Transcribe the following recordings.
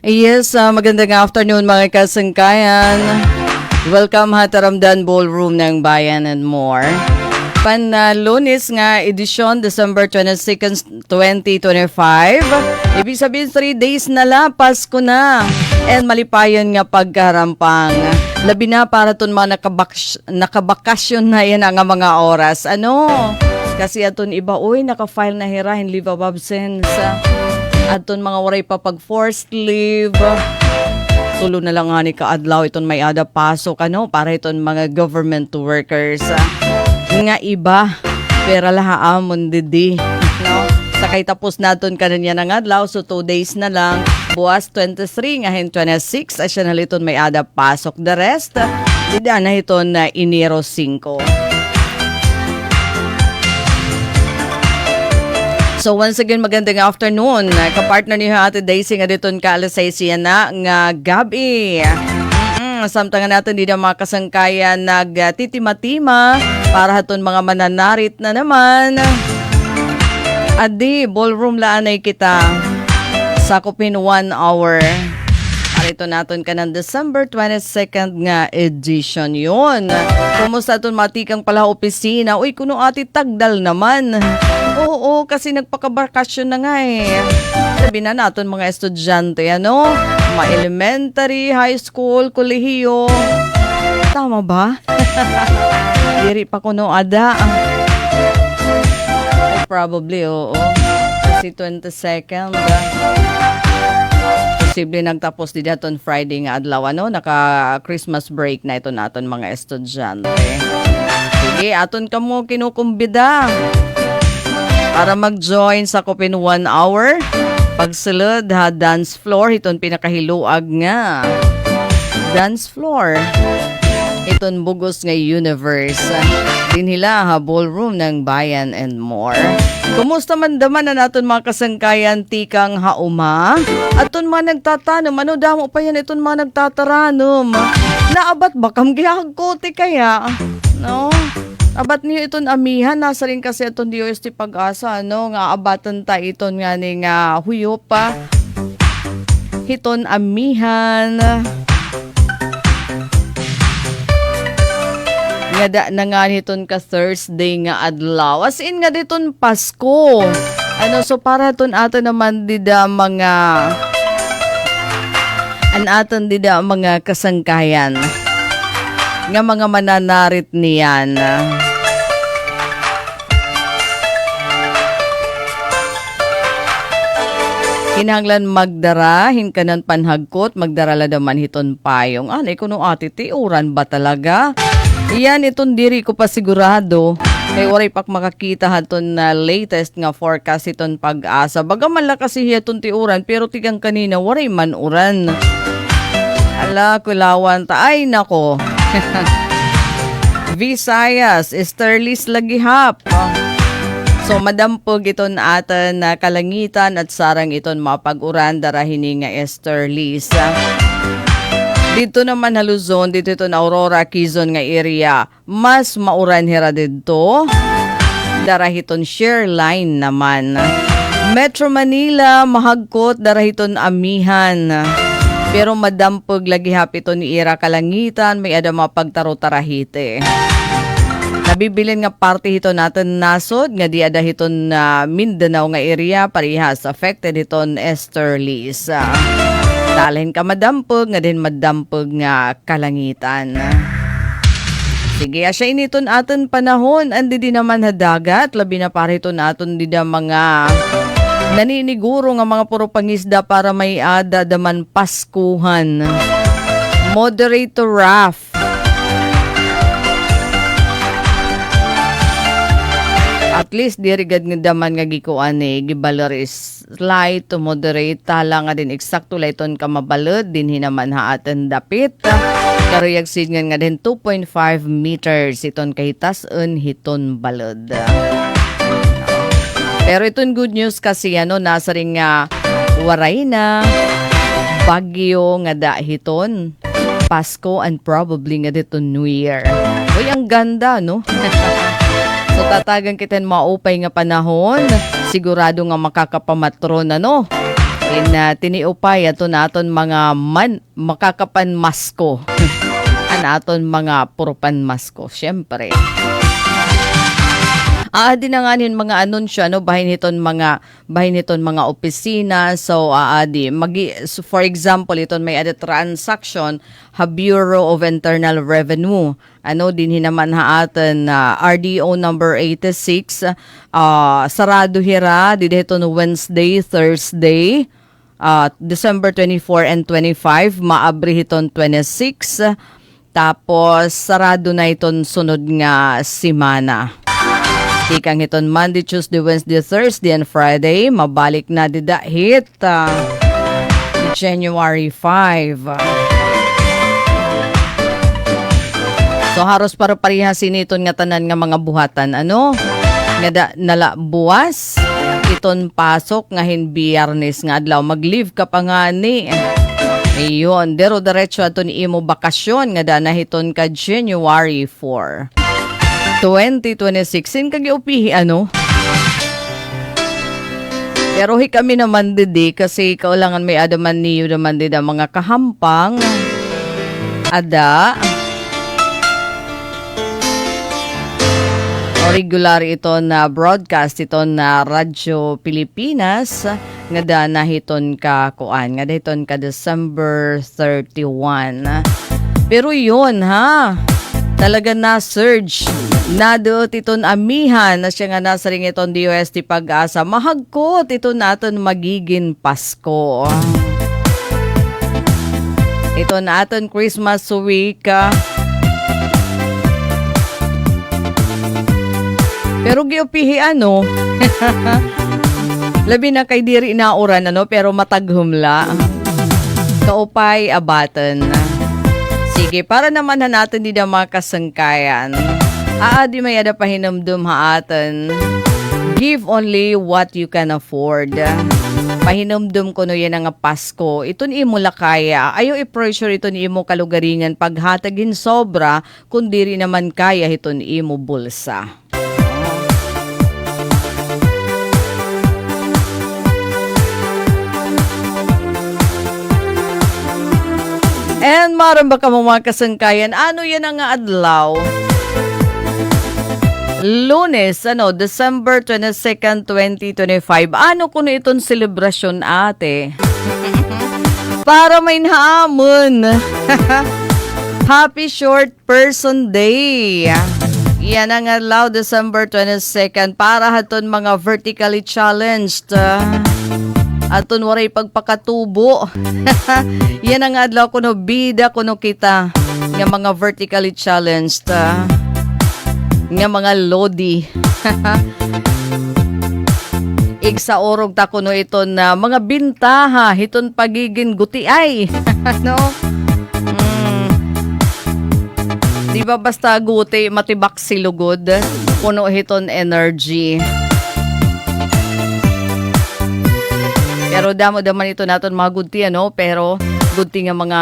Yes, magandang afternoon mga kasangkayan. Welcome ha Taramdan Ballroom ng Bayan and more. Lunes nga edisyon, December 22, 2025. Ibig sabihin 3 days na la, Pasko na. And malipayon nga pagkarampang. Labi na para ton mga nakabakasyon na yan ang mga oras. Ano? Kasi aton iba, naka-file na hirahin leave of absence. Aton mga waray pa pag forced leave. Tulo na lang nga ni kaadlaw iton may ada pasok para iton mga government workers. Nga iba, pera lahaamon didi. No? Sakay tapos naton kananya ng adlaw, so 2 days na lang. Buwas 23, ngayon 26, asya na liton may ada pasok. The rest, dida na iton na Enero 5. So once again, magandang afternoon. Kapartner niyo Ate Daisy nga diton kaalasay siya na nga gabi. Samtangan natin din ang mga kasangkayan nagtitima-tima para haton mga mananarit na naman. Adi, ballroom laanay kita. Sakupin 1 hour. Parito natin ka ng December 22nd nga edition yun. Kumusta aton matikang pala opisina? Uy, kuno ati tagdal naman. Oo, kasi nagpakabakasyon na nga Sabi na natin mga estudyante, mga elementary, high school, kolehiyo. Tama ba? Diri pa kuno ada. Probably, oo. Kasi 22nd. Posible nagtapos di daton Friday nga adlaw, naka-Christmas break na ito naton mga estudyante. Sige, aton ka mo kinukumbida para mag-join sa Kopin 1 hour. Pagsulod dance floor, iton pinakahiluag nga. Dance floor. Iton bugos nga universe. Dinhila ballroom ng Bayan and more. Kumusta man daman na naton mga kasangkayan tikang hauma? Aton mga nagtatanom, damo pa yan iton mga nagtataranum. Naabat ba kam gihagkote kaya? No? Abat niyo iton amihan, nasa rin kasi iton DOST Pag-asa, nga abatan ta iton nga ni nga huyo pa. Hiton amihan. Nga da na nga hiton ka Thursday nga adlaw. As in nga diton Pasko. So para iton ato naman dida mga aton dida mga kasangkayan. Nga mga mananarit niyan. Kinahanglan magdara, hinkanan panhagkot, magdarala daman hiton payong. Kuno ati, tiuran ba talaga? Iyan, iton diri ko pa sigurado. Kay waray pak makakita haton na latest nga forecast iton Pag-asa. Bagaman la kasi hiyaton tiuran, pero tigang kanina waray man uran. Ala, kulawan ta. Ay, nako. Visayas, Esterlis lagihap. So madampog iton atan na kalangitan at sarang iton mapag-uran darahini nga Esterlis. Dito naman Luzon, dito iton Aurora, Quezon nga area. Mas mauran hira dito. Darahiton Shareline naman. Metro Manila, mahagkot darahiton amihan. Pero madampog lagi hapito ni Ira kalangitan, may adama pagtaro-tarahite. Nabibilin nga parte hito natin nasod, nga di ada hiton na Mindanao nga area, parihas affected hiton Esterlis. Talin ka madampog, nga din madampog nga kalangitan. Sige, asya initon aton panahon, andi di naman hadagat, labi na parito naton di da mga naniniguro nga mga puro pangisda para may ada daman Paskuhan. Moderate to rough. At least dirigad nga daman nga gikuan gibalaris light to moderate tala nga din eksakto layton ka mabalod din hinaman haaten dapit. Karuyag singan nga din 2.5 meters iton kahitasun hiton balod. Pero iton good news kasi nasa ring waray na bagyo nga dahiton Pasko and probably nga dito New Year. Uy, ang ganda, So tatagan kita maupay nga panahon, sigurado nga makakapamatron Tiniupay ato naton mga makakapanmasko. Anaton mga purupan masko, syempre. Di na nga mga anunsyo, bahin niton mga opisina. So, so for example, iton may ada transaction, Bureau of Internal Revenue. Din hinaman haatan RDO number 86, sarado hira, dito Wednesday, Thursday, December 24 and 25, maabri hiton 26, tapos sarado na iton sunod nga simana. Tikang hiton Monday, Tuesday, Wednesday, Thursday, and Friday. Mabalik na didahit January 5. So haros para parihasin iton nga tanan nga mga buhatan. Nga nala buwas, iton pasok nga Biyernes nga adlaw. Mag-leave ka pa nga ni. Ayun, diretso ato ni imo bakasyon nga danahiton ka January 4. 2026. Sin kagiupihi Pero kami naman didi kasi kaulangan may adaman niyo naman dida mga kahampang. Regular ito na broadcast ito na Radyo Pilipinas nga danahiton ka kuan nga dahiton ka December 31. Pero yun talaga na surge nado titon amihan na siya nga nasa ring iton DOST Pag-asa. Mahagkot ito naton magiging Pasko. Ito naton Christmas week. Pero giupihi labi na kay diri inauran pero mataghumla. Kaupay abaten. Sige, para naman natin di na makasangkayan. Di may ada pahinumdum haatan. Give only what you can afford. Pahinumdum ko no yan nga Pasko. Iton imo lakaya. Ayaw i-pressure iton imo kalugaringan paghatagin sobra kundi rin naman kaya iton imo bulsa. And maram baka mga kasangkayan, yan ang adlaw? Lunes, December 22nd, 2025. Kuno iton selebrasyon ate? Para may hamon. Happy Short Person Day. Yan ang adlaw, December 22nd. Para haton mga vertically challenged. Aton waray pagpakatubo. Yan ang adlaw kuno bida kuno kita. Nga mga vertically challenged. Nga mga lodi. Igsa orog ta kuno ito na mga bintaha hiton pagiging gutiay. Di ba basta guti matibak silugod kuno hiton energy. Pero damo-daman ito naton mga gudti pero gudti nga mga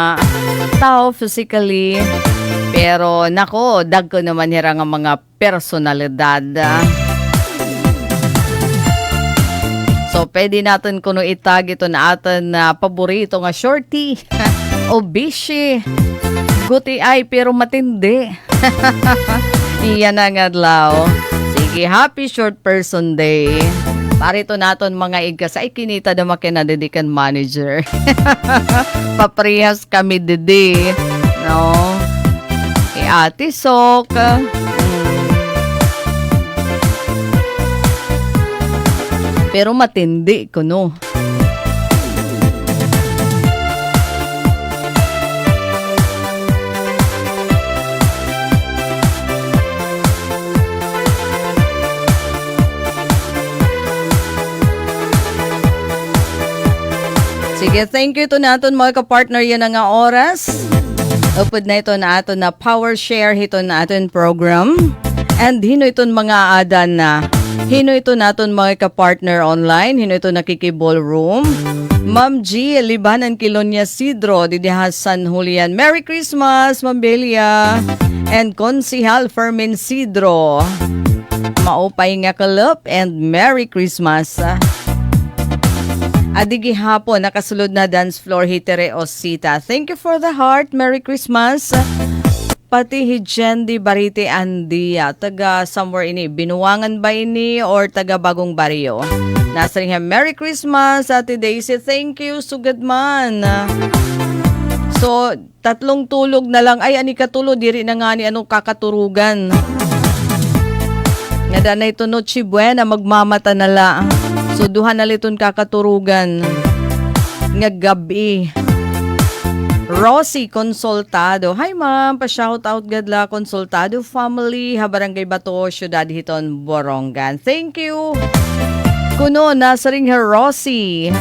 tao physically. Pero nako, dagko naman hira nga mga personalidad. So, pwede natin kuno itag ito na atin na paborito nga shorty o bishi. Guti ay pero matindi. Iyan ang adlaw. Sige, happy Short Person Day. Parito naton mga igkas ay kinita na makinadedikan manager. Paprihas kami didi. No? Ate Sok. Pero matindi ko, no? Sige, thank you to naton mga kapartner yan nga oras. Upod na ito na ato na power share ito na aton program. And hino iton mga adan na hino ito naton mga kapartner online. Hino ito nakikiballroom. Ma'am G, Libanan Kilonia Sidro, Didiha San Julian. Merry Christmas, Ma'am Belia. And Konsihal Fermin Sidro. Maupay nga kalop and Merry Christmas. Adigi hapon, nakasulod na dance floor hitere Osita. Thank you for the heart. Merry Christmas. Pati Hijendi Barite Andia, taga somewhere ini, Binuangan ba ini or taga Bagong Barrio? Nasa rin Merry Christmas, Ate Daisy. Thank you, sugad man. So, tatlong tulog na lang. Ay, ani katulog, diri na nga ni anong kakaturugan. Nga na ito Noche Buena, magmamata na lang. So, duha na liton kakaturugan. Nga gabi. Rosie Consultado. Hi ma'am, pa-shout out gadla Consultado family, Habarangay Bato, Syudad Hiton, Borongan. Thank you. Kuno, nasa ring her Rosie.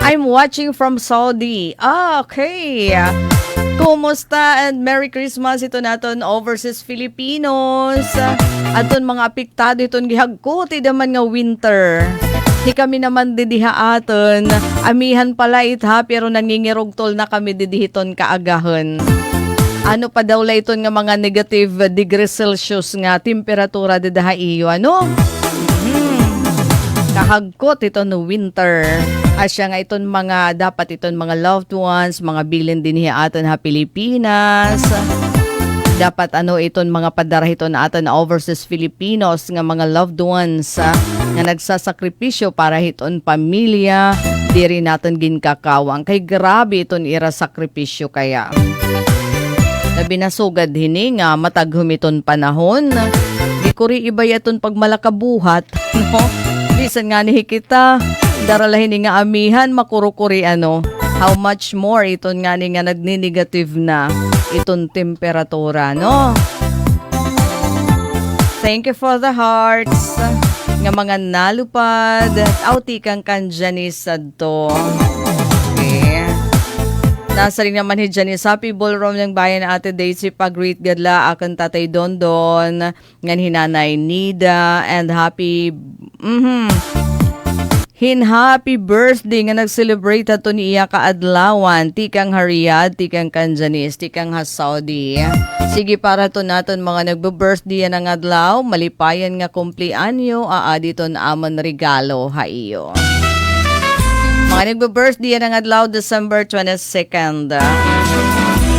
I'm watching from Saudi. Okay. Kumusta and Merry Christmas ito naton overseas Filipinos. Aton mga apektado iton gihagkuti daman nga winter. Di kami naman didiha aton. Amihan pala itha pero nangingirog tol na kami didihiton kaagahan. Ano pa daw la iton nga mga negative degree Celsius nga temperatura didaha iyo ano? Kahagkot ito no winter. Asya nga iton mga dapat iton mga loved ones, mga bilin din hiya aton ha Pilipinas. Dapat ano iton mga padarahiton aton na overseas Filipinos nga mga loved ones nga nagsasakripisyo para hiton pamilya, diri naton ginkakawang kay grabe iton ira sakripisyo kaya. Labi na sugad hini nga matag humiton panahon. Di kuri ibayaton pag malakabuhat, no? Bisan nga ni kita daralahin nga amihan makurukuri ano. How much more iton nga ni nga nagni-negative na iton temperatura, no? Thank you for the hearts nga mga nalupad at auti kang kanjanis sadto. Okay. Nasa rin naman Janis, happy ballroom ng bayan na Ate Daisy pag-greet gadla akan Tatay Dondon ngan hinanay Nida and happy happy birthday nga nag-celebrate ato ni iya kaadlawan, tikang Hariyad, tikang Kanjanis, tikang Saudi. Sige para to naton mga nagbe-birthday ng adlaw, malipayan nga kumplianyo, aaditon amon regalo ha iyo. Mga nagbe-birthday ng adlaw December 22nd.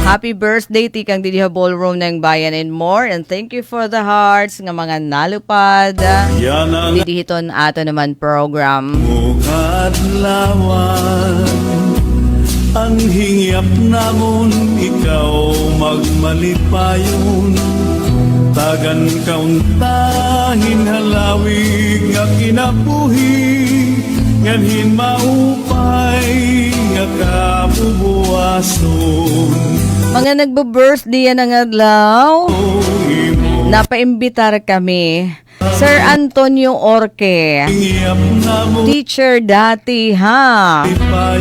Happy birthday, tikang Didiha Ballroom ng Bayan and more. And thank you for the hearts nga mga nalupad. Didihiton ato naman program. Kadlawan, ang hingyap namon ikaw magmalipayon. Tagan kauntahin halawig nga kinabuhi, nganhin maupay nga kabubuason. Mga nagbe-birthday ng adlaw, napaimbitar kami. Sir Antonio Orque, teacher dati ha.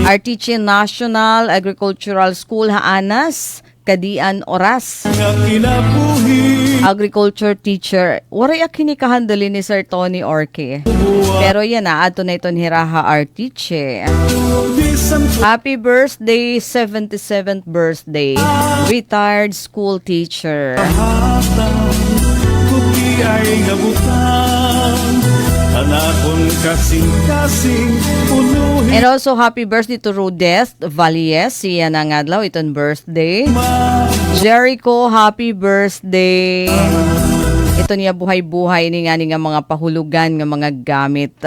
Our teaching National Agricultural School Haanas, Kadian Oras. Agriculture teacher. Waray kinikahandali ni Sir Tony Orque. Pero yan na, ato na iton hiraha our teacher. Happy birthday, 77th birthday. Retired school teacher. Ay gabutan, anakon kasing-kasing punuhin. And also happy birthday to Rudeth Valies, siya na nga adlaw iton birthday. Jericho, happy birthday. Ito niya buhay-buhay ni nga mga pahulugan nga mga gamit.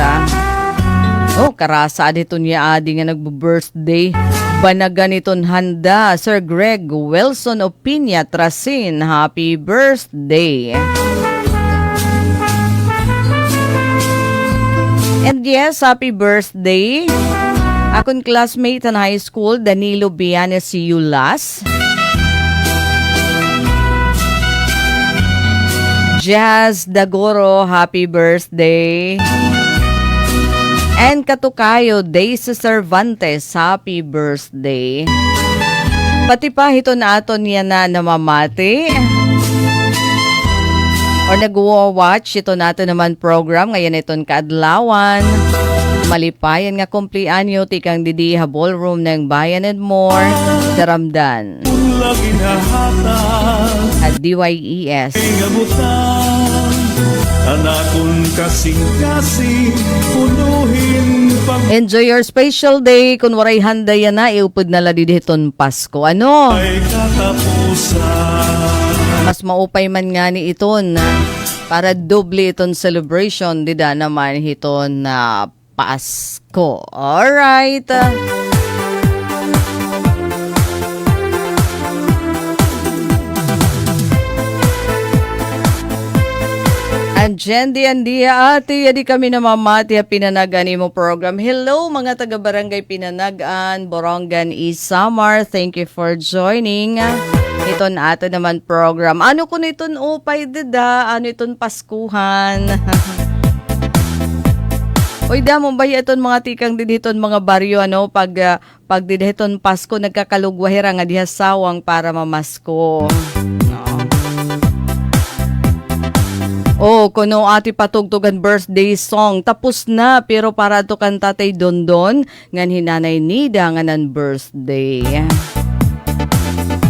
Oh, karasa dito niya adi nga nagbo-birthday. Banagan iton handa, Sir Greg Wilson Opinia Trasin, happy birthday. And yes, happy birthday. Akong classmate in high school, Danilo Bianes Yulas. Jazz Dagoro, happy birthday. And katukayo, Daisy Cervantes, happy birthday. Pati pa hito na ato niya na namamati. Or nag-watch ito natin naman program ngayon itong kaadlawan. Malipayan nga kumplianyo tikang Didiha Ballroom ng Bayan and more. Daramdan. At DYES. Anakon kasing-kasing punuhin Enjoy your special day. Kung waray handa yan na, iupod na la diditon Pasko. Ano? ay katapusan. Mas maupay man nga ni iton para doble iton celebration. Dida naman hiton na Pasko. Alright. Anjendi Andia ati, yadi kami namamati a pinanagani mo program. Hello mga taga-barangay Pinanagan, Borongan, Isamar. Thank you for joining. Iton ato naman program. Ano kun iton upay dida? Ano iton Paskuhan? Oy, damo ba iton mga tikang diditon mga baryo ano pag diditon Pasko nagkakalugwahira nga diha sawang para mamasko. Oh, kuno ati patugtugan birthday song. Tapos na, pero para to kan Tatay Dondon, ngan hinanay nida nga nan birthday.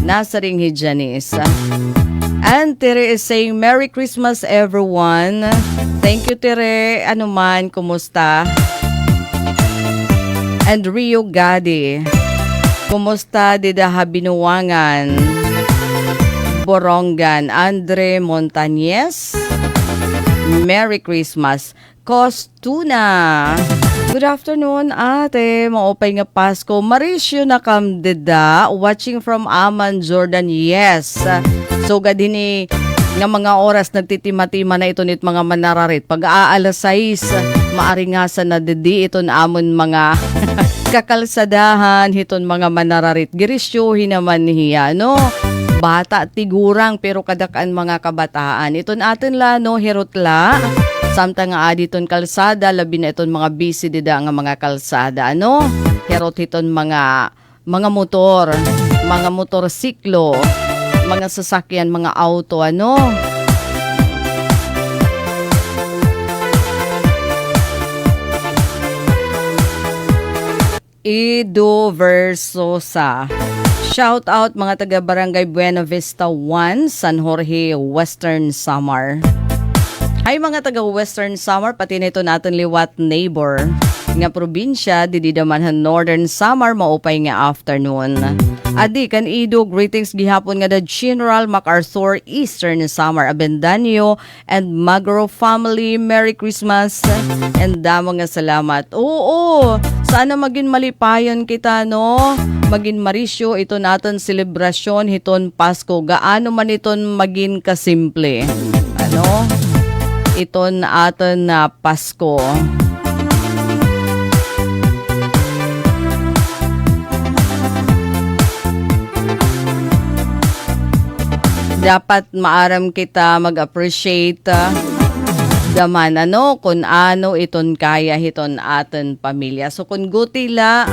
Nasa ring Janice. And Tere is saying, Merry Christmas everyone. Thank you Tere. Ano man, kumusta? And Rio Gadi. Kumusta dida habinuwangan? Borongan. Andre Montañez. Merry Christmas. Costuna. Good afternoon, ate. Maupay nga Pasko. Mauricio na kamdeda. Watching from Amman, Jordan. Yes. So, gadini nga mga oras nagtitima-tima na ito nit mga manararit. Pag aalas 6, maaringasan na dedi ito na amon mga kakalsadahan. Hiton mga manararit. Girisyohin naman niya, no? Bata tigurang pero kadakaan mga kabataan. Iton atin la no hirotla. Samtang nga aditon kalsada labi na iton mga busy dida nga mga kalsada ano. Hirot hiton mga motorsiklo, mga sasakyan, mga auto ano. Ido Versosa. Shout out mga taga Barangay Buena Vista 1, San Jorge, Western Samar. Hi mga taga Western Samar, pati nito natin liwat neighbor. Nga probinsya, dididamanhan Northern Samar, maupay nga afternoon. Adi, kan ido, greetings gihapon nga da General MacArthur, Eastern Samar, Abendanyo, and Magro family. Merry Christmas, and damo nga salamat. Oo, sana maging malipayon kita, no? Maging Mauricio, ito natin selebrasyon, hiton Pasko. Gaano man iton maging kasimple. Ano? Iton aton na Pasko. Dapat maaram kita mag-appreciate daman ano kung ano iton kaya hiton aton pamilya. So kung gutila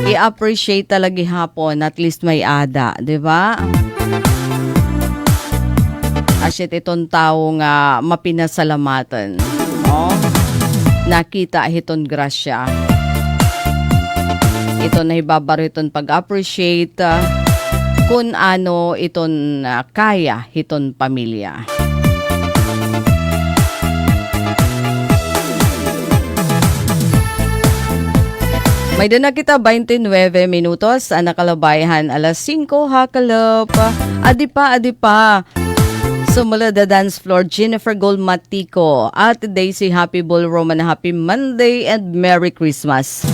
i-appreciate talaga hapon, at least may ada, di ba? Asyet iton tao nga mapinasalamatan. No? Nakita hiton grasya. Ito na ibabaro iton pag-appreciate kung ano iton kaya hiton pamilya. May na kita 29 minutos ang nakalabayhan alas 5 hakalop. Adipa. Sumula the dance floor, Jennifer Golmatico at Daisy Happy Ballroom and Happy Monday and Merry Christmas.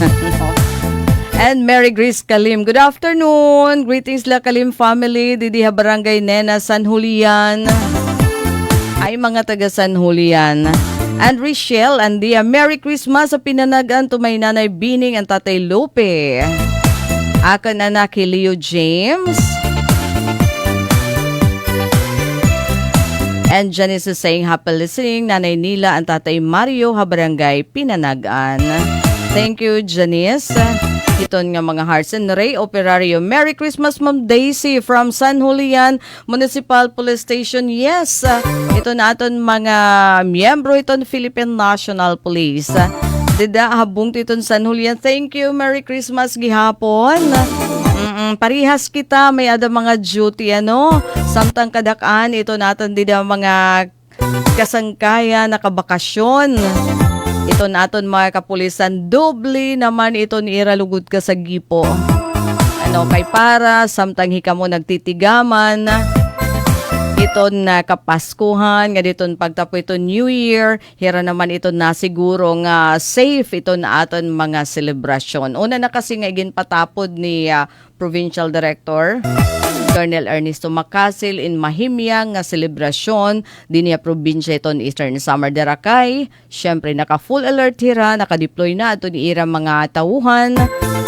And Merry Grace Kalim. Good afternoon. Greetings la Kalim family. Didiha Barangay Nena, San Julian. Ay mga taga San Julian. And Richelle and Dia, Merry Christmas sa pinanagan to may nanay Bining and Tatay Lope. Akan anak Leo James. And Janice is saying happy listening. Nanay Nila and Tatay Mario Habarangay Pinanagan. Thank you, Janice. Iton nga mga hearts and Ray Operario. Merry Christmas, Ma'am Daisy from San Julian Municipal Police Station. Yes, ito na aton mga miyembro iton Philippine National Police. Dida habong titon San Julian. Thank you, Merry Christmas gihapon. Parihas kita, may ada mga duty ano. Samtang kadakaan, ito natin dida mga kasangkaya nakabakasyon. Ito naton mga kapulisan, doble naman ito ni iralugod ka sa gipo. Ano kay para samtang hika mo nagtitigaman iton na kapaskuhan nga diton pagtapo ito New Year, hira naman ito na siguro nga safe ito na aton mga selebrasyon. Una na kasi nga ginpatapod ni Provincial Director Colonel Ernesto Macasil in Mahimyang nga selebrasyon din niya probinsya iton Eastern Samar Daracay. Syempre naka full alert hira, naka-deploy na ato ni ira mga tauhan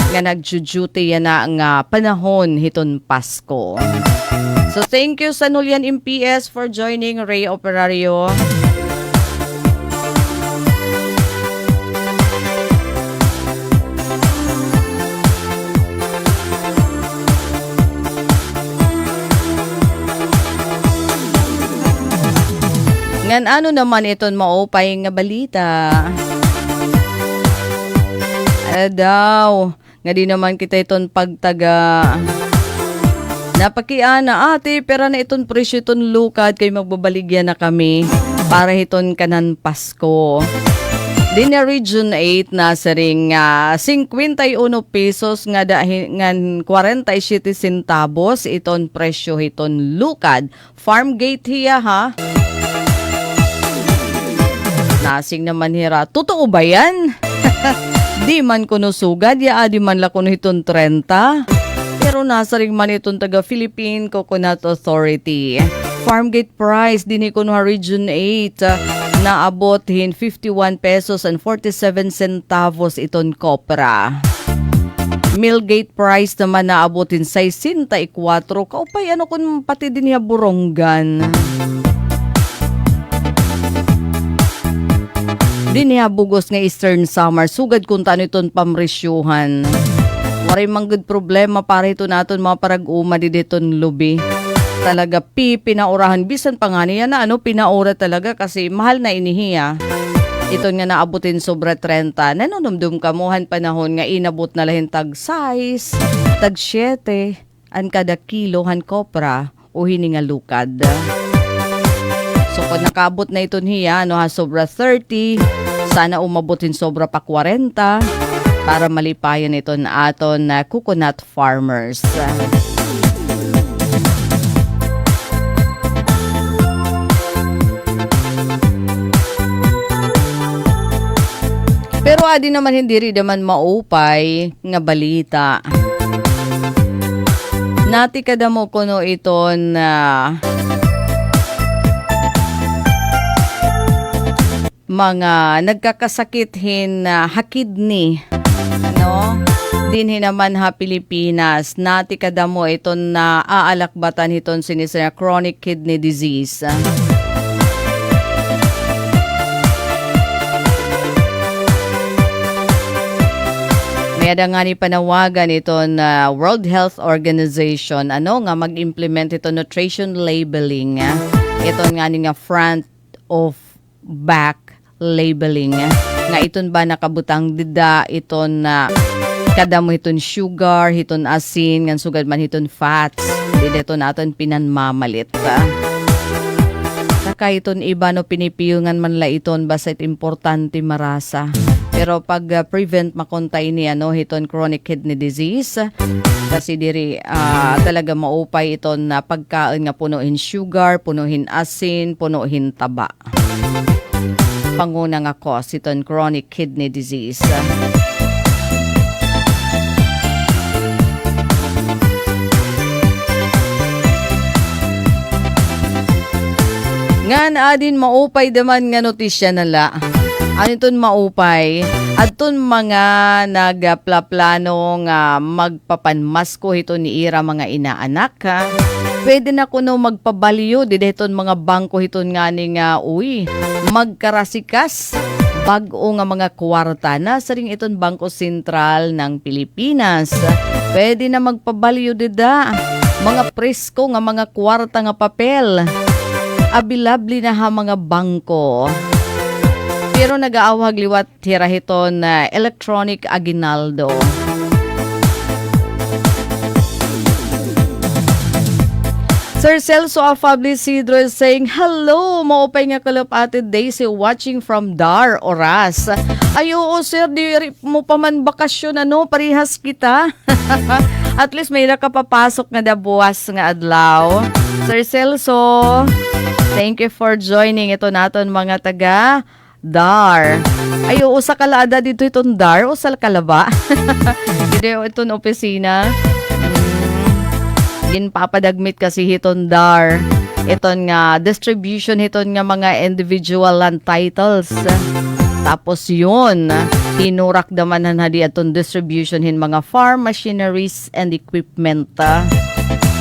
nga nag-duty na nga panahon hiton Pasko. So thank you sa Nulian MPS for joining Ray Operario. Ngan ano naman iton maupay nga balita? Daw, nga di naman kita iton pagtaga napakian na ate, pera na iton presyo iton lukad kay magbabaligyan na kami para iton kanan Pasko. Din na Region 8 na saring 51 pesos nga ngan 47 centavos iton presyo iton lukad. Farm gate hiya ha. Nasing naman hira. Totoo ba yan? Di man kuno sugad ya di man la kuno iton 30. Pero nasa ring man itong taga Philippine Coconut Authority. Farmgate price din ko no Region 8 naabotin 51 pesos and 47 centavos iton kopra. Millgate price naman naabotin 64. Kaupay ano kung pati din niya buronggan. Din niya bugos nga Eastern Samar sugad kung tano iton pamresyuhan. Waray mang good problema para ito naton mga parag-uma di deton lubi. Talaga pinaurahan bisan pa nga niya na pinaura talaga kasi mahal na inihiya. Ito nga naabutin sobra 30. Nanonumdum kamuhan panahon nga inabot na lahin tag 6, tag 7, an kada kilohan kopra o hininga lukad. So kung nakabot na ito niya sobra 30, sana umabutin sobra pa 40. Para malipayan ito na aton na coconut farmers. Pero adi naman hindi rin naman maupay nga balita. Nati kada mo kuno ito na mga nagkakasakithin na hakidni. Dinhi naman ha Pilipinas, nati kadamo ito na aalakbatan hiton sinisira chronic kidney disease. May ada nga ni panawagan ito na World Health Organization nga mag-implement ito nutrition labeling. Ito nga ni nga front of back labeling. Nga iton ba nakabutang dida iton na kada mo hiton sugar, hiton asin, ngan sugad man hiton fats. Di dito naton pinanmamalit. Saka iton iba pinipiyungan man la iton basit importante marasa. Pero pag prevent makontay niya hiton chronic kidney disease kasi diri talaga maupay iton na pagkain nga punuhin sugar, punuhin asin, punuhin taba. Panguna nga cause iton chronic kidney disease. Ngan adin maupay daman nga notisya nala. Aniton maupay adton mga nagplaplano nga magpapanmasko ito ni ira mga inaanak ha. Pwede na kuno magpabaliyo dideton mga bangko hiton nga ni nga magkarasikas bag-o nga mga kwarta na sa ring iton Bangko Sentral ng Pilipinas. Pwede na magpabaliyo dida mga presko nga mga kwarta nga papel. Abilabli na ha mga bangko. Pero nag-aawag liwat hirahiton na electronic aguinaldo. Sir Celso Afable Isidro is saying, hello, maupay nga kalap ate Daisy watching from Dar, Oras. Ay, oo sir, di mo pa man bakasyon, ano, parihas kita. At least may nakapapasok nga buwas nga adlaw. Sir Celso, thank you for joining. Ito naton mga taga Dar. Ay, oo, sa kalada dito itong Dar o sa kalaba? Dito itong opisina. Ginpapadagmit kasi hiton Dar. Iton nga distribution hiton nga mga individual land titles. Tapos yun, tinurak damanan hadi aton distribution hin mga farm machineries and equipment.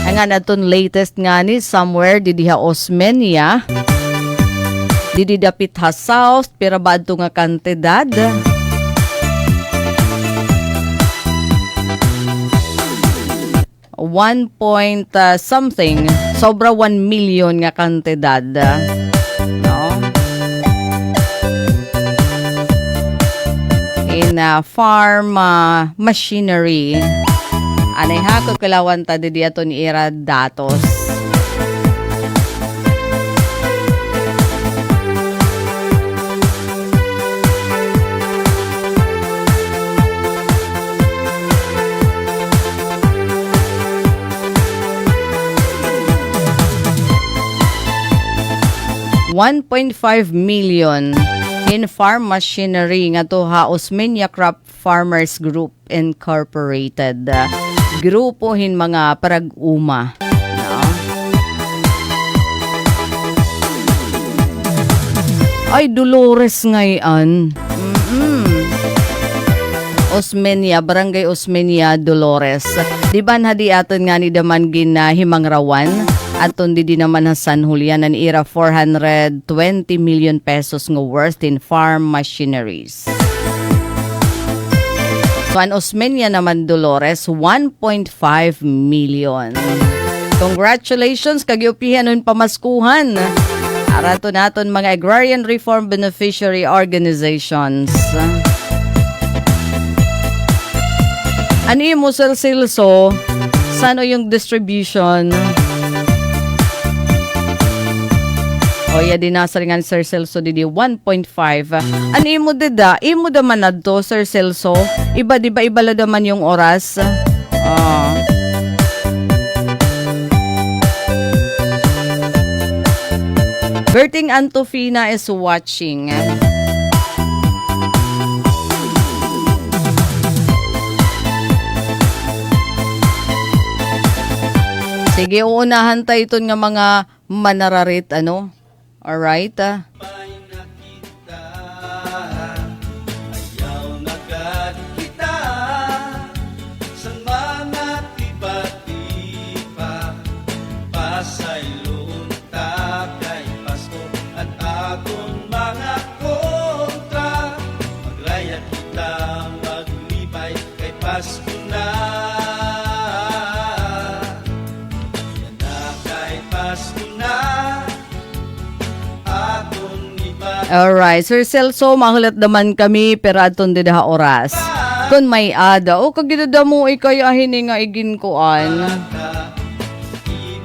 Ang aton latest nga ni somewhere didiha Osmeña. Dididapit ha south, pero badto nga kantidad. Something, sobra 1 million nga kantidad. No? In farm machinery. Anay ha, kukulawan ta di ato ni Ira datos. $1.5 million in farm machinery nga to ha Osmeña Crop Farmers Group Incorporated. Grupo hin mga parag-uma. No? Ay, Dolores ngayon. Osmeña, Barangay Osmeña, Dolores. Di ba hadi aton nga ni daman himangarawan? Aton di naman na San Julian ang ira 420 million pesos nga worth in farm machineries. So ang Osmeña naman Dolores 1.5 million. Congratulations kagyupihan nun pamaskuhan. Arato naton mga agrarian reform beneficiary organizations. Ani mo Sir Celso, sano yung distribution? O ya din nasa ringan Sir Celso didi 1.5. Ani mo dida? Imo da man adto Sir Celso. Iba di ba ibala daman yung oras? Berting Antofina is watching. Sige, uunahan tayo ito nga mga manararit, ano? Alright, Ayaw na agad kita sa mga tiba-tiba. Pasaylon ta kay Pasko at aton mga kontra. Magraya kita maglibay kay Pasko na. Yan na kay Pasko na. alright. Sir Celso, mahulat naman kami, pero aton din ha oras. Kung may ada, o kagidada mo ikay ahini nga igin kuan.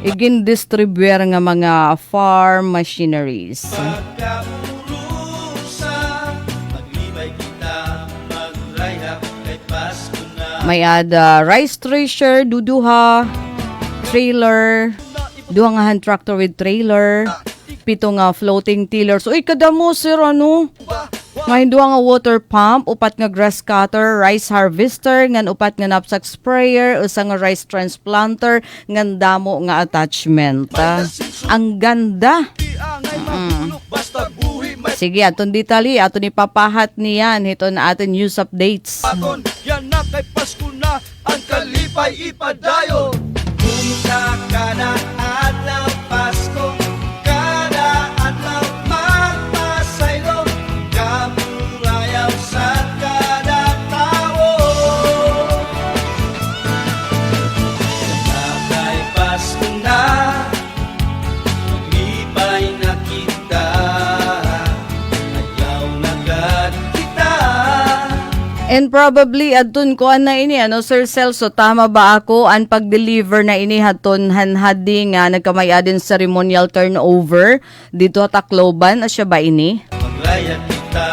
Igin distribuer nga mga farm machineries. May ada rice thresher, duduha, trailer, duha nga hand tractor with trailer, 7 nga floating tillers. Uy, kada mo sir, ano? Ngayon duha nga water pump, 4 nga grass cutter, rice harvester, ngan 4 nga knapsack sprayer, usa nga rice transplanter, ngan damo nga attachment. Ang ganda. Sige, aton ditali, aton ipapahat niyan. Ito na atin news updates. Aton, yan na kay Pasko na, ang kalipay ipadayon. Punta ka na adlaw Pasko, kada adlaw magpasaylo, kamurayaw sa kada tao. Yan na kay Pasko na, maglibay na kita. Ayaw na agad kita. And probably adun ko na ini Sir Celso, tama ba ako ang pag-deliver na ini haton hanhadi nga nagkamaya din ceremonial turnover dito at Tacloban siya ba ini? Maglaya kita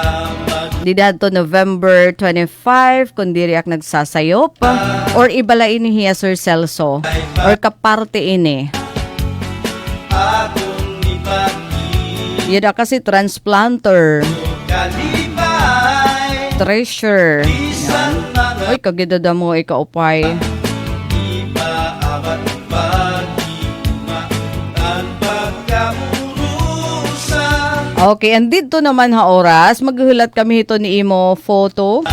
Di dato November 25 kundi riak nagsasayop or ibala ini hiya Sir Celso or kaparte ini. Akong ipati Yada kasi transplanter, kalipay treasure. Isang mga Oy kagidada mo ikaupay. ipaabot pag-ima ang pagkamurusa. Okay, and dito naman ha oras, maghulat kami ito ni Imo photo.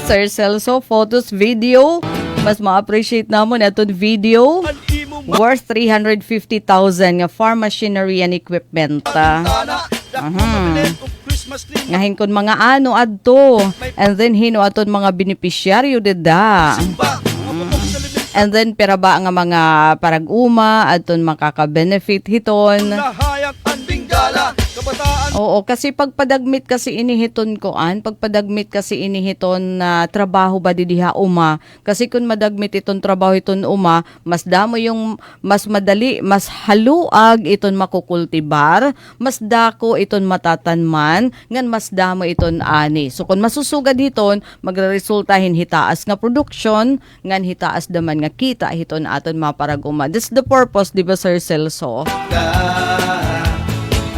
Sir Celso, photos, video. Mas ma-appreciate namon itong video. Ang imong Worth 350,000 nga farm machinery and equipment. tana Dako mabilin kong Christmas tree Ngahin kon mga ano adto. And then hino aton mga beneficiaryo deda. Ba, umapapok sa limit And then pera ba nga mga parag-uma aton makaka-benefit hiton. Nahayag ang binggala Kabataan Oo, kasi pagpadagmit kasi inihiton pagpadagmit kasi inihiton na trabaho ba didiha uma. Kasi kung madagmit iton trabaho iton uma, mas damo yung mas madali, mas haluag iton makukultibar, mas dako iton matatanman, ngan mas damo iton ani. So kung masusugad hiton, magreresultahin hitaas nga production, ngan hitaas daman nga kita hiton aton maparag-uma. That's the purpose, di ba Sir Celso? ka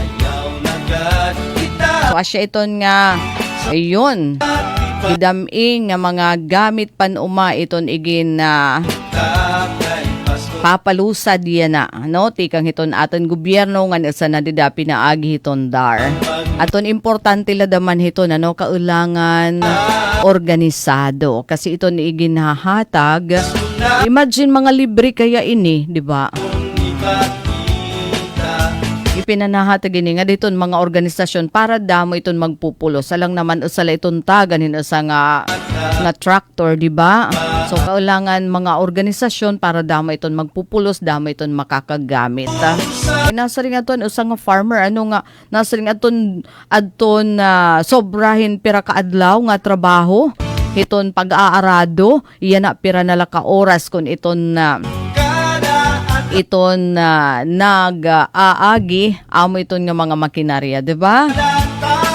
Ayaw na kat kita So asya iton nga ayun gidaming nga mga gamit panuma iton igin na Kay Pasko papalusad yan na no tikang hiton aton gobyerno nga sa nadidapi na agi hiton dar aton importante la daman hiton ano kaulangan organisado kasi iton igin hahatag. Imagine mga libre kaya ini di ba? ipakita Ipinanahatag ini nga diton mga organisasyon para damo iton magpupulos. Salang naman usala iton tagan hinasa nga tractor, di ba? So kailangan mga organisasyon para damo iton magpupulos, damo iton makakagamit. Nasa ring aton usa nga farmer ano nga nasa ring aton sobrahin pira ka adlaw nga trabaho. Iton pag-aarado, iyan na pira nala ka oras kun iton iton nag-aagi amo iton nga mga makinarya, di ba?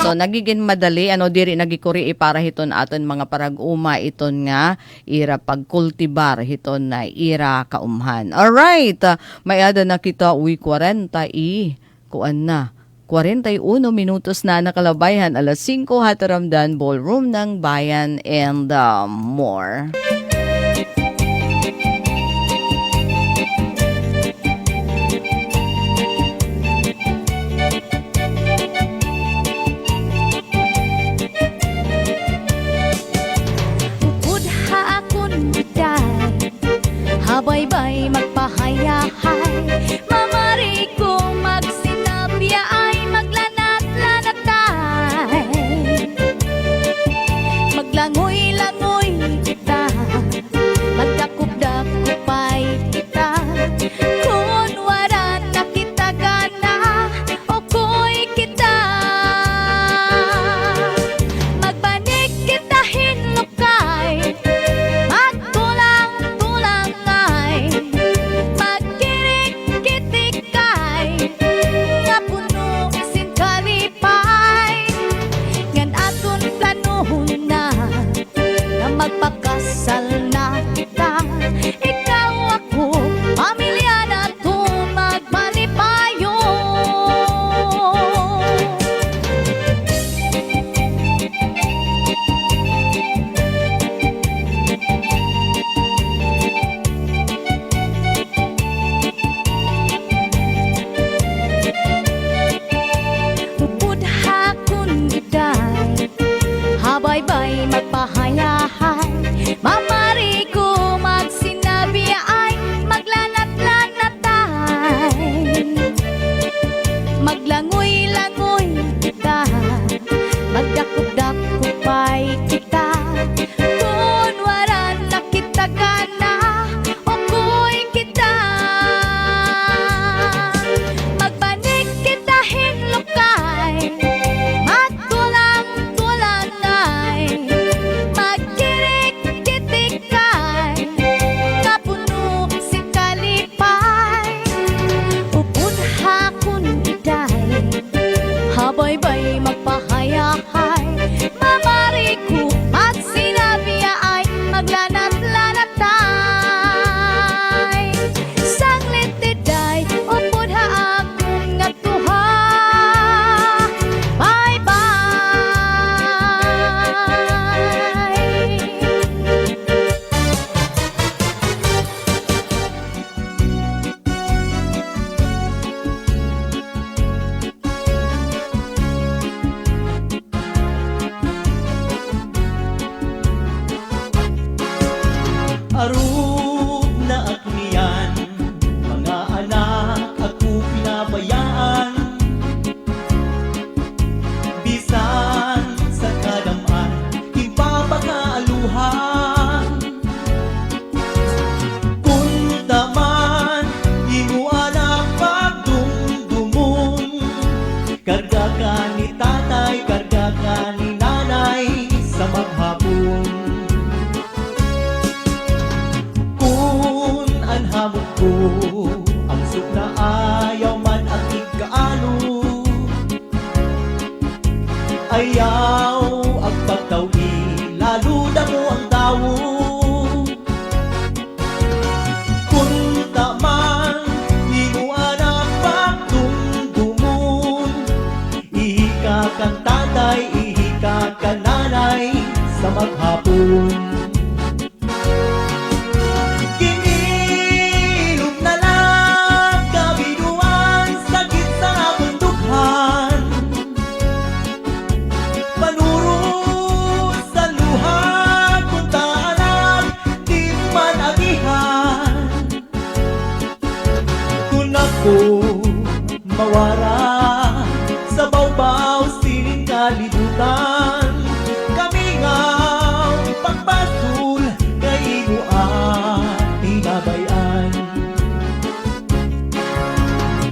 So nagiging madali ano diri nagikuri para hiton aton mga parag-uma iton nga ira pagkultibar hiton na ira kaumhan. All right, may ada na kita 40 kuan na 41 minutos na nakalabayhan alas 5 hataramdan ballroom ng bayan and more. Habay-bay magpahayahay Mamari kong magsinabya ay maglanat-lanatay Maglangoy-langoy kita Magdakup-dakupay kita Kung wala na kita gana o ko'y kita Magbanig kita hinlukay Magtulang-tulang ay Magkirik-kitikay ang suk na ayaw man ang ikaano. Ayaw ang pagtawi, lalo na mo ang dawo. Kung taman, di mo anak pagdumdumon. Ihika kang tatay, ihika kang nanay sa maghapon. Kinilog na lang kabinuan, sakit sa bundukhan. Panuro sa luha, kung taanak, di man agihan. Kung ako mawara sa bawbaw, sining kalibutan, kami nga pagpasul kay imo ang tinabayan.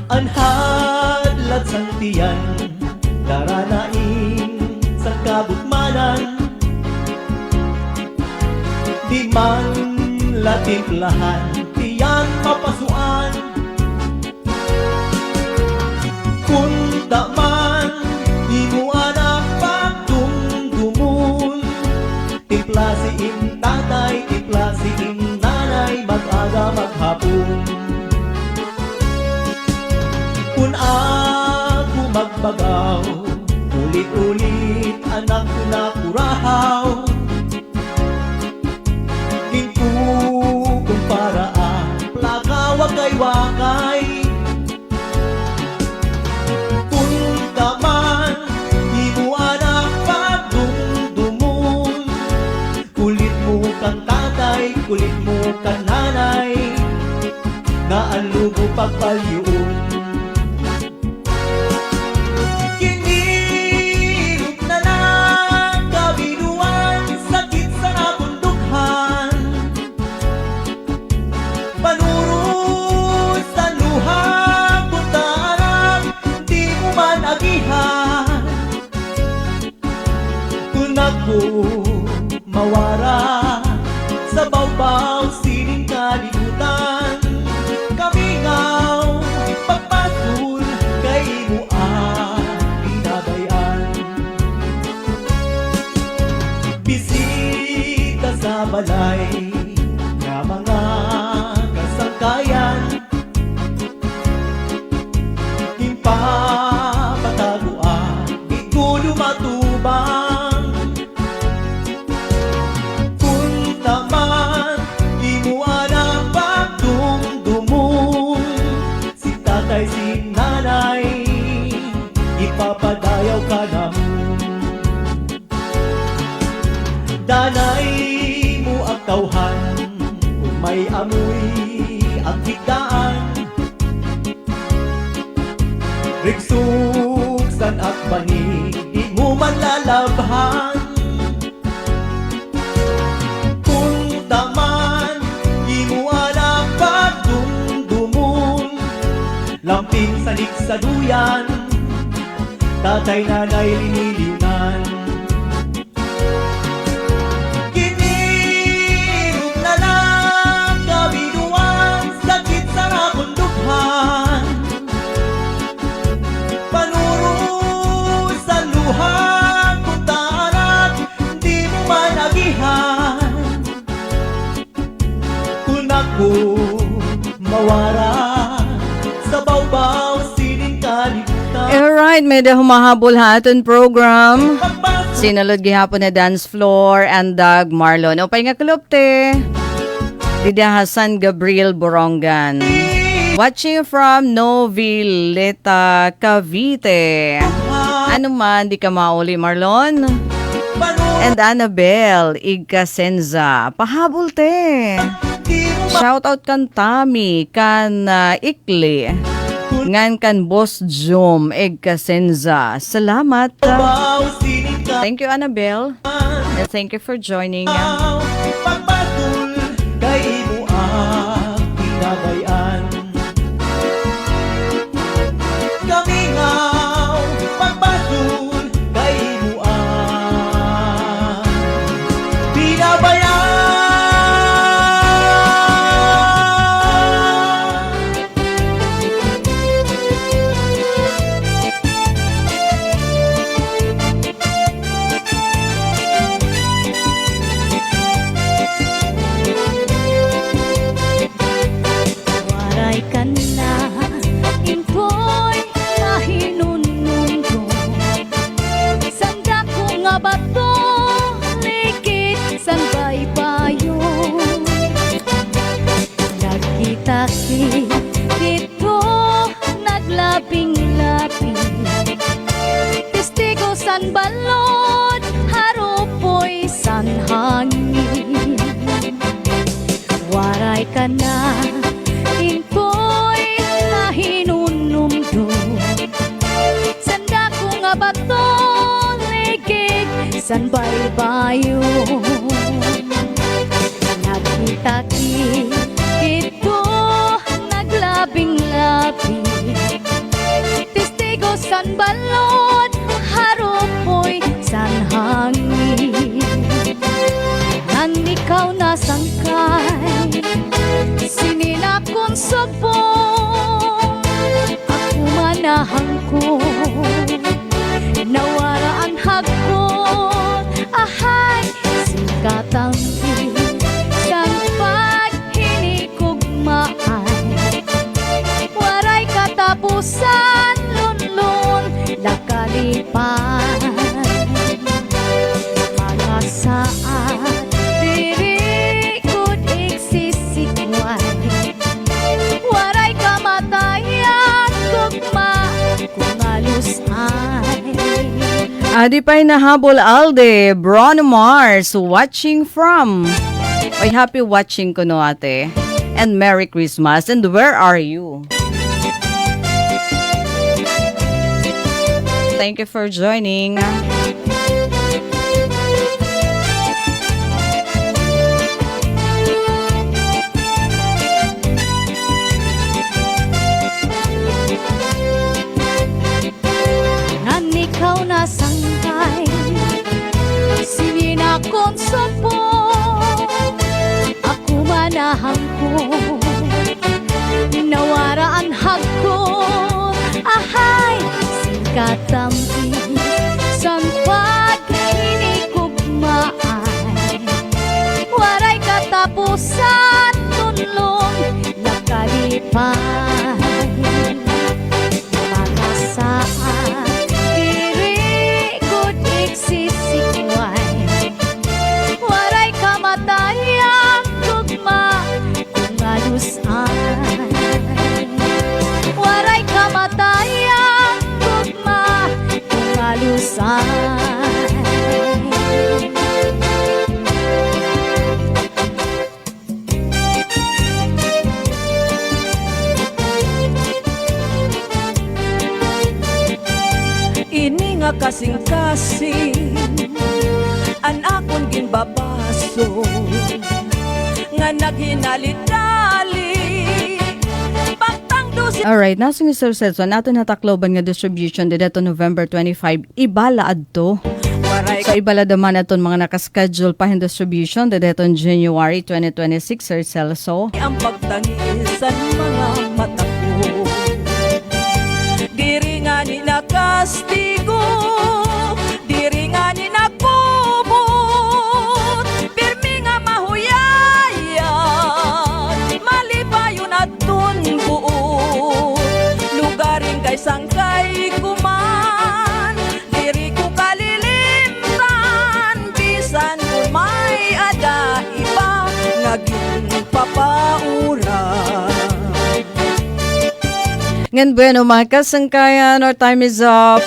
Anhadlat sang tiyan, daranain sa kabukmanan. Di man latimplahan, tiyan mapasuan. Kung daman, di mo anak pagdumdumon. Tipla si im tatay, tipla si im nanay, mag-aga maghapon. Kung ako magbagaw, ulit-ulit anak ko na kurahaw. Kung paraan, plaka wakay-wakay. Kung taman, di mo anak pagdumdumon. Kulit mo kang tatay, kulit mo kang nanay, naalubo pagpalyuon. Kinilog na lang kabinuan, sakit sa bundukhan. Panuro sa luha, kung taanak, di mo man agihan. Kung ako mawara sa bawbaw, sining kalibutan, kami ngaw pagpatul kay mo ang binabayan. Bisita sa balay nga mga kasangkayan, impapataguan, di ko lumatubang. Kung taman, di mo anak pagdumdumon. Si tatay, si nanay, ipapadayaw ka naman. Danay mo ang tawhan, kung may amoy ang higdaan. Rigsuksan at bani, di mo man lalabhan. Kung taman, di mo anak pagdumdumon. Lamping sanik sa duyan, tatay nanay liniliunan. Kinilog na lang kabinuan, sakit sa bundukhan. Panuro sa luha, kung taanak, di mo man agihan. Kung ako mawara sa bawbaw, sining kalibutan. Alright, may da humahabol ha aton program. Pagpasok Sinulod gihapon na dance floor and Doug Marlon. O nga kulupte. Dida San Gabriel Borongan. Watching from Novileta, Cavite. Ano man, di ka mauli Marlon? panuro, And Annabelle Igcasenza. Pahabol te. di mo Shoutout kan Tami, kan Ikli. Ngan kan Boss Jom Igcasenza. Salamat. mabaw, sining Thank you Annabelle. And thank you for joining. pagpatul kay mo ang tinabayan. Kami ngaw pagpatul kay mo ang tinabayan. nakita dito naglabing-labing testigo san balod harupoy san hangin waray ka na intoy mahinunumdum sanda ko nga bato ligig san baybayo nakita ito naglabing-labing testigo san balod harupoy san hangin nang ikaw nasangkay sininakon subong ako manahang ko nawara ang hagkon ahay singkatang sang paghinikugmaan waray katapusan lunlun lakalipan mga saat diri kud iksisikwan waray kamatayan gugma kung alusay Adi pa'y nahabol Alde, Bruno Mars, watching from. Oy, happy watching ko no ate. And Merry Christmas. And where are you? Thank you for joining. nan ikaw nasangkay sininakon subong ako manahang ko nawara ang hagkon ahay singkatampi sang paghinikugmaan waray katapusan tunlong nakalipan mga saan diri kud iksisikwan waray kamatayan gugma kung alusan waray kamatayan gugma kung alusan ini nga kasing-kasing an akon ginbabaso nga naghinali-dali pagtangdo si Alright, nasong isurset. So, nato natakloban nga distribution dito November 25. Ibala adto. waray So, ibala naman naton mga nakaschedule pa yung distribution dito January 2026 Sir Celso. ang pagtangisan mga mata ko diri nga ni nakastigo diri nga ni nakubot pirmi nga mahuyayan malipayon at tunbuot lugaring kay sangkay kuman diri ko kalilimtan bisan kung may ada iba naging papaura. Ngan bueno mga kasangkayan, our time is up.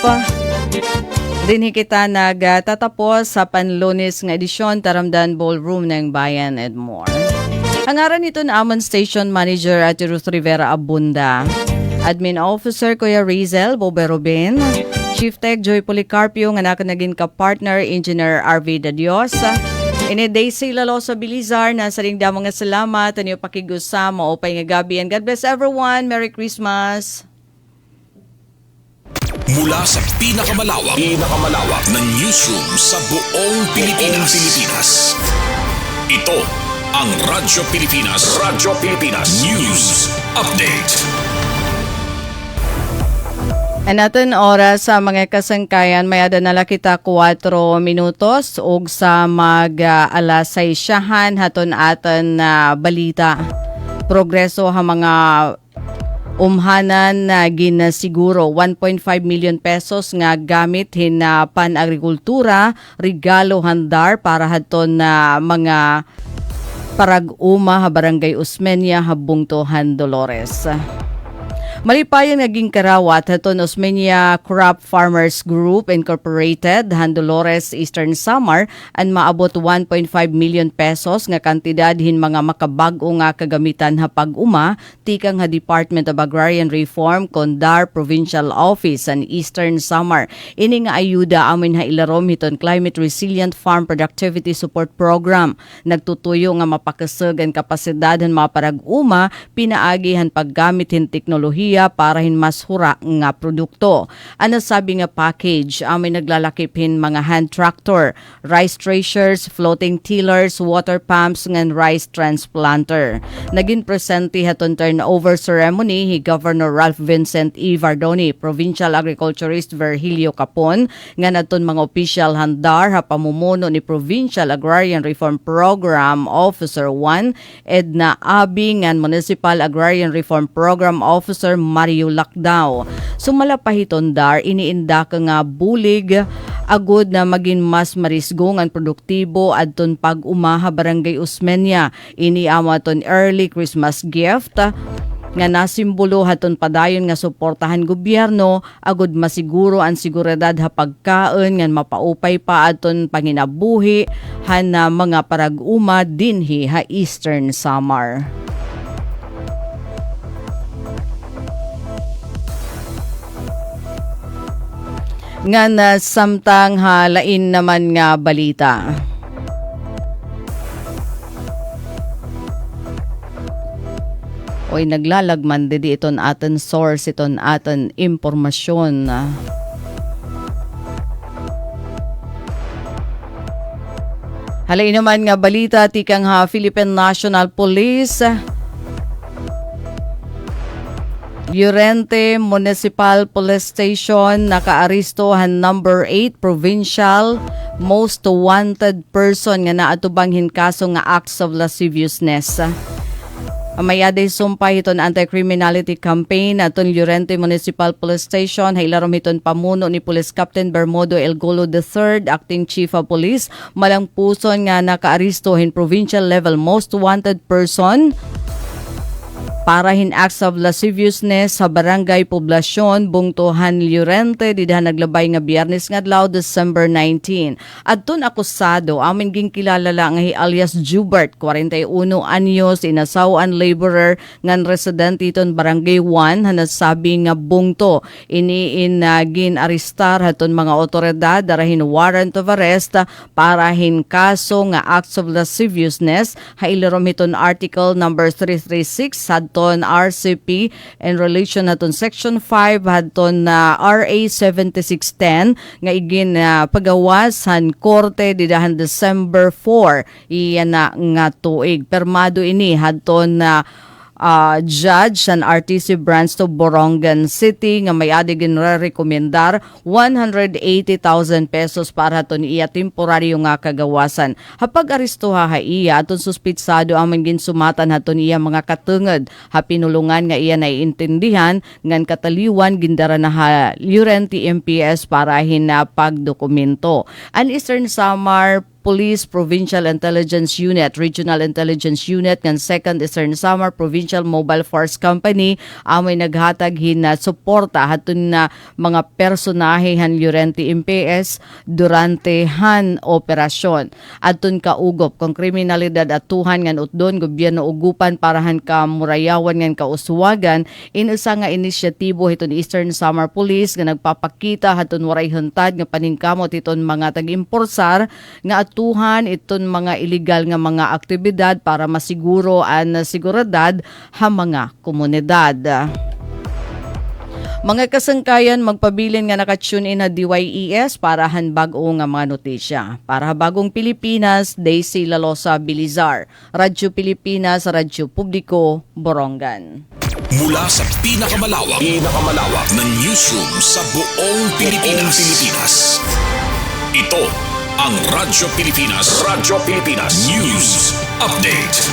Dinhi kita nagtatapos sa Panlunes nga edisyon Taramdan Ballroom ng Bayan and more. Ang aran nito na Amon Station Manager at Ruth Rivera Abunda. Admin Officer Kuya Rizel Bobe Robin. Chief Tech Joy Policarpio nga naging ka-partner Engineer RV Dadios. Ini Daisy Lalosa Bilizar na sa ring damang nga salamat at niyo pakigusama o pay nga gabi. And God bless everyone. Merry Christmas. Mula sa pinakamalawak na newsroom sa buong Pilipinas. Ito ang Radyo Pilipinas. News Update. Natin oras sa mga kasangkayan, may adanala kita 4 minutos ug sa alas 6 siyahan haton aton na balita. Progreso ha mga umhanan na ginasiguro 1.5 million pesos nga gamit hina pan-agrikultura, regalo handar para haton na mga Parag-uma, Barangay Osmeña, Bungtohan, Dolores. Malipayang naging karawat haton Osmeña Crop Farmers Group Incorporated, Dolores, Eastern Samar, ang maabot 1.5 million pesos nga kantidad hin mga makabag-o nga kagamitan hapag-uma tikang ha Department of Agrarian Reform Condar Provincial Office an Eastern Samar. Ini nga ayuda amin ha ilarom hiton Climate Resilient Farm Productivity Support Program. Nagtutuyo nga mapakasag ang kapasidad han mga parag-uma pinaagihan paggamit hin teknolohiya para hin mas hura nga produkto. Ano sabi nga package, may naglalakip hin mga hand tractor, rice threshers, floating tillers, water pumps, ngan rice transplanter. Naging presente haton turnover ceremony hi Governor Ralph Vincent E. Vardoni, Provincial Agriculturist Virgilio Capon, nga naton mga official handar ha pamumuno ni Provincial Agrarian Reform Program Officer 1, Edna Abi, ngan Municipal Agrarian Reform Program Officer Mario Lacdao. Sumala pa hiton dar, iniinda ka nga bulig agud na maging mas marisgong ang produktibo adton pag-umaha Barangay Osmeña. Ini amaton early Christmas gift nga nasimbolo haton padayon nga suportahan gobyerno agud masiguro ang seguridad ha pagkaon nga mapaupay pa aton panginabuhi han mga parag-uma dinhi ha Eastern Samar. Nga na samtang halain naman nga balita. Oy, naglalagman di iton aton source, iton aton impormasyon. Halain naman nga balita tikang ha Philippine National Police Llorente Municipal Police Station nakaaresto han number 8 provincial most wanted person nga naatubanghin kaso nga acts of lasciviousness. Amayade sumpay hiton anti-criminality campaign aton Llorente Municipal Police Station hailarom hiton pamuno ni Police Captain Bermudo Elgolo III, Acting Chief of Police, malang puson nga nakaaresto hin provincial level most wanted person para hin acts of lasciviousness sa Barangay Poblasyon, Bungtohan, Llorente, didahan naglabay nga Biyernes ngadlaw December 19. Adton akusado, amin ging kilala lang nga alias Jubert, 41 anyos, inasawan laborer ngan resident iton Barangay 1, hanasabi nga Bungto. Iniin gin arestar haton mga otoridad darahin warrant of arrest para hin kaso nga acts of lasciviousness, hailarom hiton article number 336 hadton RCP in relation naton section 5 hadton RA 7610 nga igin pagawas han korte didahan December 4 iyan na nga tuig. Permado ini hadton judge san RTC branch to Borongan City nga may adigin rekomendar 180,000 pesos para haton iya temporaryo nga kagawasan. Hapag arestuha ha iya aton suspitsado ang mangin sumatan haton iya mga katungod ha pinulungan nga iya naiintindihan ngan kataliwan gindara na ha Llorente MPS para hinapagdokumento. An Eastern Samar Police Provincial Intelligence Unit, Regional Intelligence Unit ng 2nd Eastern Samar Provincial Mobile Force Company amoy naghatag hin na suporta hatun na mga personahe han Llorente MPS durante han operasyon. Atun kaugop kung kriminalidad atuhan ngan utdon gobyerno ugupan para han kamurayawan ngan kauswagan inusa nga inisyatibo hiton Eastern Samar Police nga nagpapakita hatun waray huntad nga paningkamot iton mga tag-imporsar nga atuhan iton mga illegal nga mga aktibidad para masiguro ang seguridad ha mga komunidad. Mga kasangkayan, magpabilin nga nakatune in na DYES para han bago nga mga notisya. Para bagong Pilipinas, Daisy Lalosa Bilizar. Radyo Pilipinas, Radyo Publiko, Borongan. Mula sa pinakamalawak na newsroom sa buong Pilipinas. Ito ang Radyo Pilipinas News Update.